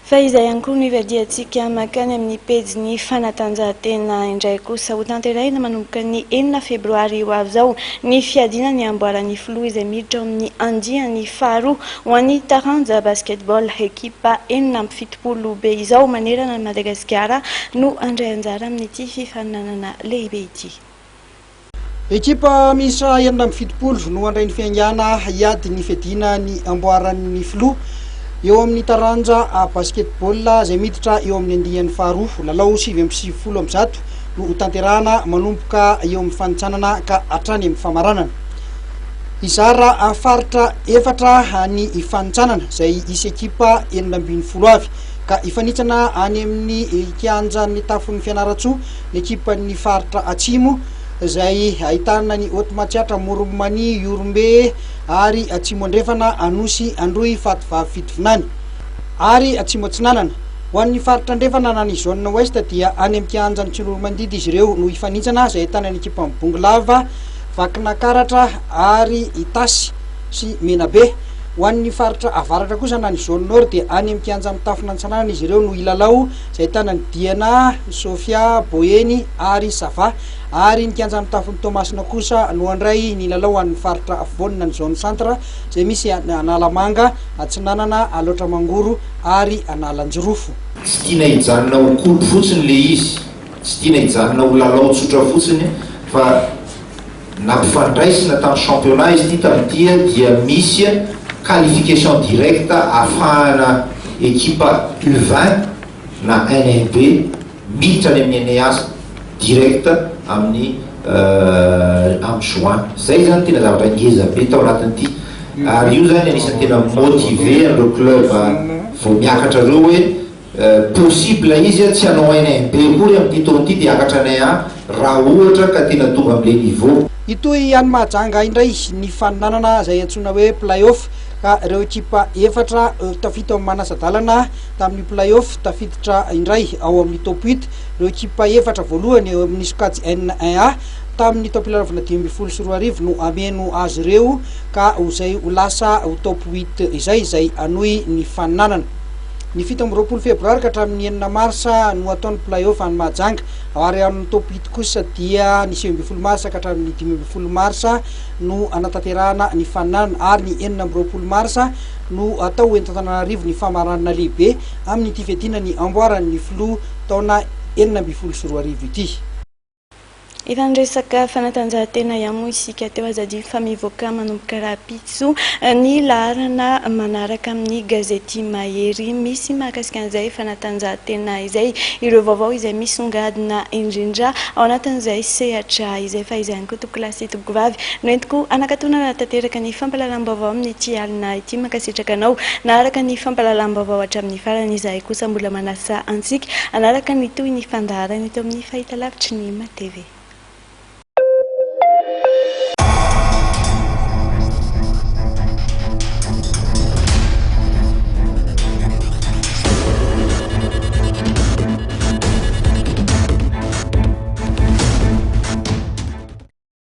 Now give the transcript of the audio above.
Fa izay ihany koa no ivadiantsika makany amin'ny pejy fanatanjahantena indray kosa ho tanterahina manomboka ny 9 febroary ho avy izao ny fiadiana ny amboaran'ny filoha izay miditra amin'ny andiany faharoa ho an'ny taranja basketball ekipa 7 be izao manerana ny Madagasikara no andray anjara amin'ity fifaninanana lehibe ity. Ekipa miisa 7 no andray ny fiangana hiady ny fiadiana ny amboaran'ny filoha eo amin'ny taranja basketball izay miditra eo amin'ny andiany faharoa lalao 7-70 no tanterahana manomboka eo amin'ny fanitsanana ka hatrany amin'ny famaranana. Izara faritra 4 ny fanitsanana izay isy ekipa 7 avy ka ifanitsana any amin'ny kianjan'ny tafon'ny Fianaratsoa ny ekipan'ny faritra atsimo izay ahitana ny Otmatsiatra, Moromani, Yorombe ary Atsimo Andrefana, Anosy, Androy, Fatovavy, Fitovinany ary Atsimo Atsinanana. Ho an'ny faritra Andrefana na ny zone ouest dia any amin'ny kianjan'ny Tsinoromandidy izy ireo no ifanitsana izay ahitana ny ekipa Bonglava, Vakinakaratra ary Itasy sy Menabe. Ho an'ny faritra avaratra kosa na ny zone nord dia any amin'ny kianjan'ny Tafinantsanana izy ireo no ilalao izay ahitana ny Diana, Sofia, Boeny ary Sava ary ny kianjan'ny tafon'ny Tomasina kosa no andray ny lalao amin'ny faritra afovoanina ny zone centre izay misy Analamanga, Atsinanana, Alotra Mangoro ary Analanjirofo. Tsy tiana hijanona ho koly fotsiny le izy, tsy tiana hijanona ho lalao tsotra fotsiny fa nampifandraisina tamin'ny championnat izy ity tamin'ity dia misy qualification directe afahana ekipa U20 na NNB miditra any amin'ny NEAS direct amin'ny juin. Zay zany tena zavatra ngeza be tao anatin'ity ary io zany anisany tena motiver le club vao miakatra reo hoe possible izy tsy hanao NNB kory amin'ity taona ity dia akatra anay raha ohatra ka tena tonga amin'le niveau. Itoy any Mahajanga indray ny faninanana izay antsoina hoe play-off ka ireo ekipa 4 tafiditra amin'ny manasadalana tamin'ny play-off tafiditra indray ao amin'ny top 8. Ireo ekipa 4 voalohany eo amin'ny sokajy N1A tamin'ny taom-pilarovana 2024 no ameno azy ireo ka izay ho lasa ho top 8 izay anoy ny faninanana. Ny 17 febroary ka hatramin'ny 9 marsa no ataon'ny play-off any Mahajanga ary amin'ny top 8 kosa dia ny 19 marsa ka hatramin'ny 18 marsa no anatanterahana ny faninanana ary ny 19 marsa no atao Antananarivo ny famaranana lehibe amin'ny ity fiadiana ny amboaran'ny filoha taona 2024 ity. Resaka fanatanjahantena ihany isika teo azadi fa mivoaka manomboka rapitso ny laharana manaraka amin'ny gazety Mahery misy mahakasika an'izay fanatanjahantena izay ireo vaovao izay misongadina indrindra ao anatin'izay sehatra izay fa izay ihany koa toko lasy toko vavy no entiko anakatonana tanteraka ny fampalalam-baovao amin'ny ity alina ity makasitraka anao naaraka ny fampalalam-baovao hatramin'ny farany izay kosa mbola manasa antsika anaraka ny toy ny fandaharana eto amin'ny fahitalavitry ny MATV.